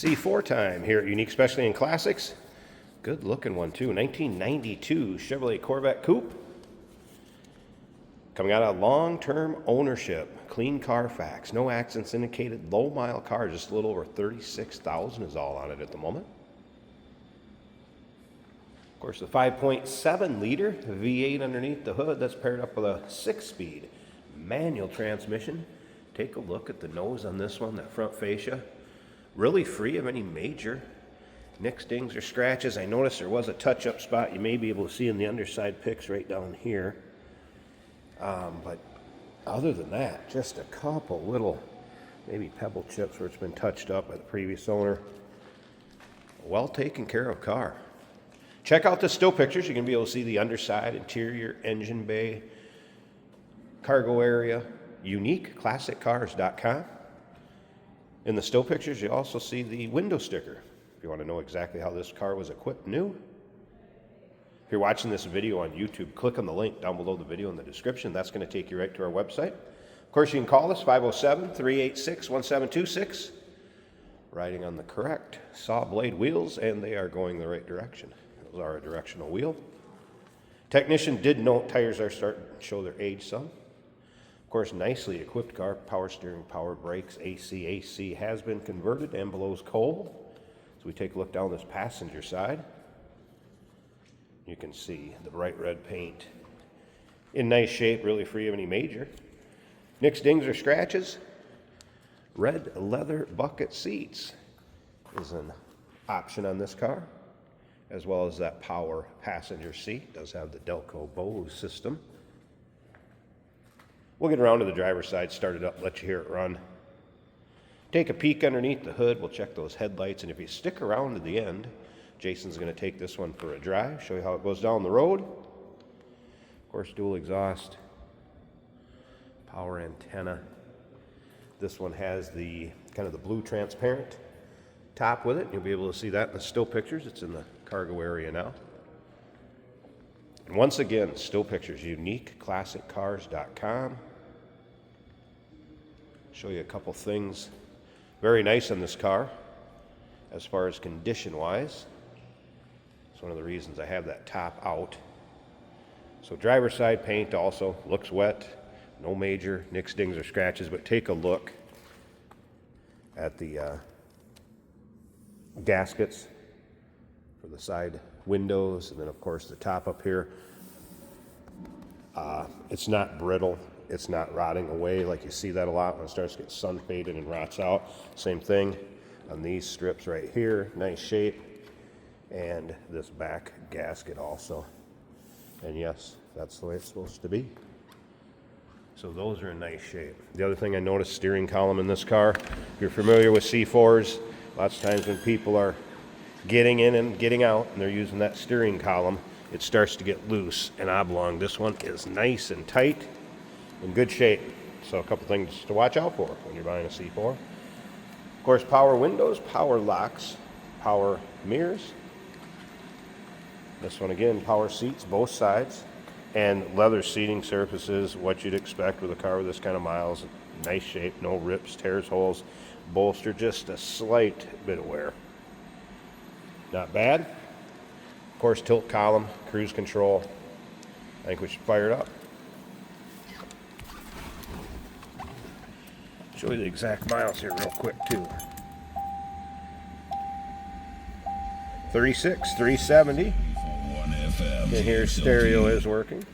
C4 time here at Unique Specialty and Classics. Good looking one too. 1992 Chevrolet Corvette Coupe. Coming out of long-term ownership. Clean Carfax. No accidents indicated. Low mile car. Just a little over 36,000 is all on it at the moment. Of course, the 5.7 liter V8 underneath the hood. That's paired up with a 6-speed manual transmission. Take a look at the nose on this one. That front fascia. Really free of any major nicks, dings, or scratches. I noticed there was a touch-up spot you may be able to see in the underside pics right down here. But other than that, just a couple little maybe pebble chips where it's been touched up by the previous owner. Well taken care of car. Check out the still pictures. You're going to be able to see the underside, interior, engine bay, cargo area, uniqueclassiccars.com. In the still pictures, you also see the window sticker. If you want to know exactly how this car was equipped new. If you're watching this video on YouTube, click on the link down below the video in the description. That's going to take you right to our website. Of course, you can call us, 507-386-1726. Riding on the correct saw blade wheels, and they are going the right direction. Those are a directional wheel. Technician did note tires are starting to show their age some. Of course, nicely equipped car, power steering, power brakes, AC has been converted and blows cold. So we take a look down this passenger side. You can see the bright red paint in nice shape, really free of any major nicks, dings, or scratches. Red leather bucket seats is an option on this car, as well as that power passenger seat. Does have the Delco Bose system. We'll get around to the driver's side, start it up, let you hear it run. Take a peek underneath the hood. We'll check those headlights, and if you stick around to the end, Jason's going to take this one for a drive, show you how it goes down the road. Of course, dual exhaust, power antenna. This one has the kind of the blue transparent top with it. You'll be able to see that in the still pictures. It's in the cargo area now. And once again, still pictures, uniqueclassiccars.com. Show you a couple things very nice on this car as far as condition-wise. It's one of the reasons I have that top out. So driver's side paint also looks wet. No major nicks, dings, or scratches, but take a look at the gaskets for the side windows, and then of course the top up here. It's not brittle, it's not rotting away like you see that a lot when it starts to get sun faded and rots out. Same thing on these strips right here, nice shape, and this back gasket also. And yes, that's the way it's supposed to be. So those are in nice shape. The other thing I noticed, steering column in this car. If you're familiar with C4s, lots of times when people are getting in and getting out and they're using that steering column, it starts to get loose and oblong. This one is nice and tight, in good shape. So a couple things to watch out for when you're buying a C4. Of course, power windows, power locks, power mirrors. This one again, power seats, both sides, and leather seating surfaces, what you'd expect with a car with this kind of miles. Nice shape, no rips, tears, holes. Bolster, just a slight bit of wear. Not bad. Of course, tilt column, cruise control. I think we should fire it up. Show you the exact miles here real quick too. 36,370. And here stereo is working.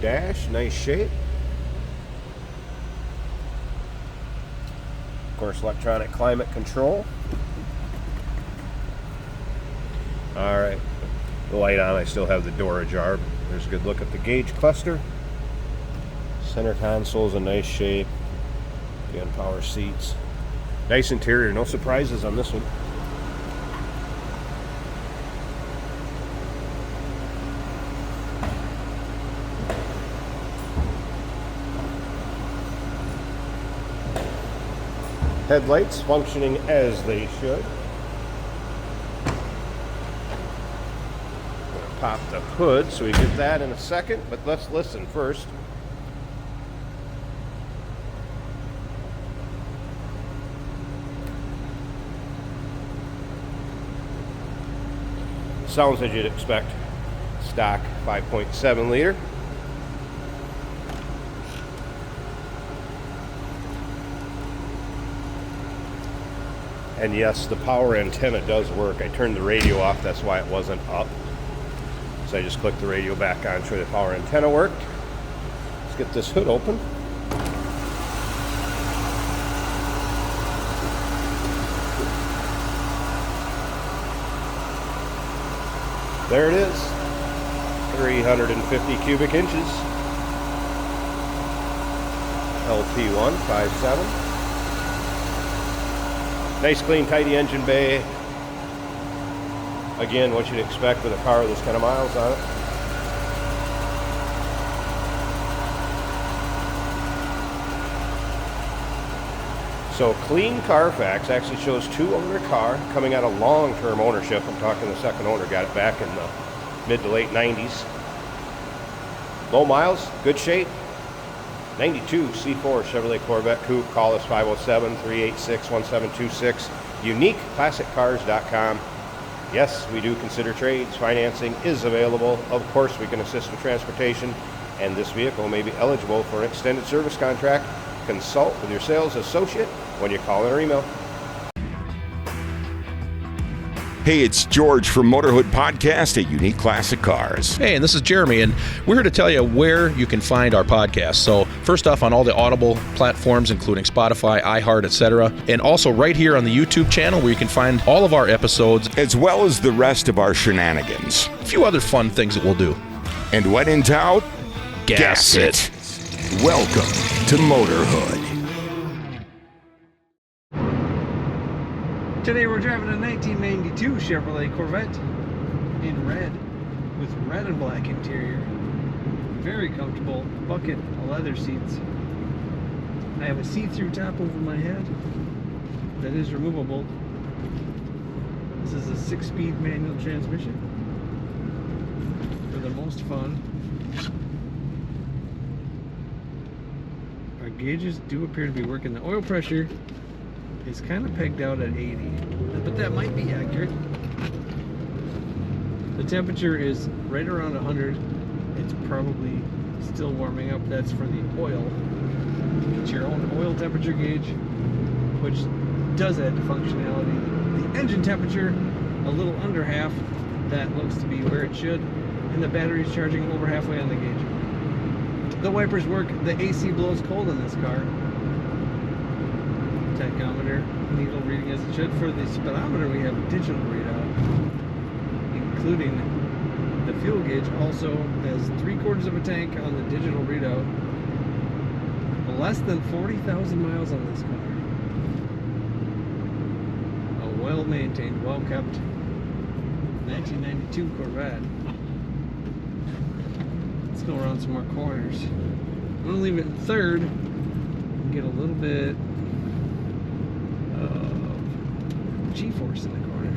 Dash, nice shape. Of course, electronic climate control. All right, the light on, I still have the door ajar. There's a good look at the gauge cluster. Center console's in nice shape. Again, power seats. Nice interior, no surprises on this one. Headlights functioning as they should. Pop the hood so we get that in a second, but let's listen first. Sounds as you'd expect. Stock 5.7 liter. And yes, the power antenna does work. I turned the radio off, that's why it wasn't up. So I just clicked the radio back on, sure the power antenna worked. Let's get this hood open. There it is, 350 cubic inches. LP1 57. Nice, clean, tidy engine bay. Again, what you'd expect with a car with this kind of miles on it. So clean Carfax actually shows 2-owner car coming out of long-term ownership. I'm talking the second owner got it back in the mid to late 90s. Low miles, good shape. 92 C4 Chevrolet Corvette Coupe. Call us 507-386-1726. UniqueClassicCars.com. Yes, we do consider trades. Financing is available. Of course, we can assist with transportation, and this vehicle may be eligible for an extended service contract. Consult with your sales associate when you call in or email. Hey, it's George from Motorhood Podcast at Unique Classic Cars. Hey, and this is Jeremy, and we're here to tell you where you can find our podcast. So first off, on all the Audible platforms, including Spotify, iHeart, etc., and also right here on the YouTube channel where you can find all of our episodes, as well as the rest of our shenanigans. A few other fun things that we'll do. And when in doubt, gas it. Welcome to Motorhood. Today we're driving a 1992 Chevrolet Corvette in red with red and black interior. Very comfortable, bucket leather seats. I have a see-through top over my head that is removable. This is a 6-speed manual transmission for the most fun. Our gauges do appear to be working. The oil pressure is kind of pegged out at 80, but that might be accurate. The temperature is right around 100. It's probably still warming up. That's for the oil. Get your own oil temperature gauge, which does add to functionality. The engine temperature, a little under half. That looks to be where it should. And the battery's charging over halfway on the gauge. The wipers work. The AC blows cold in this car. Tachometer needle reading as it should. For the speedometer, we have a digital readout, including the fuel gauge. Also has 3/4 of a tank on the digital readout. Less than 40,000 miles on this car. A well-maintained, well-kept 1992 Corvette. Let's go around some more corners. I'm gonna leave it in third and get a little bit G-force in the corner.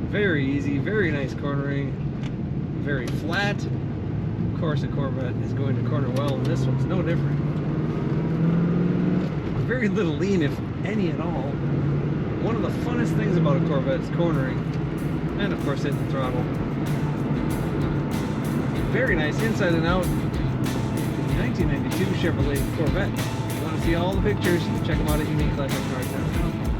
Very easy, very nice cornering, very flat. Of course, a Corvette is going to corner well, and this one's no different. Very little lean, if any at all. One of the funnest things about a Corvette is cornering, and of course hitting the throttle. Very nice inside and out. 1992 Chevrolet Corvette. If you want to see all the pictures, check them out at UniqueClassicCars.com.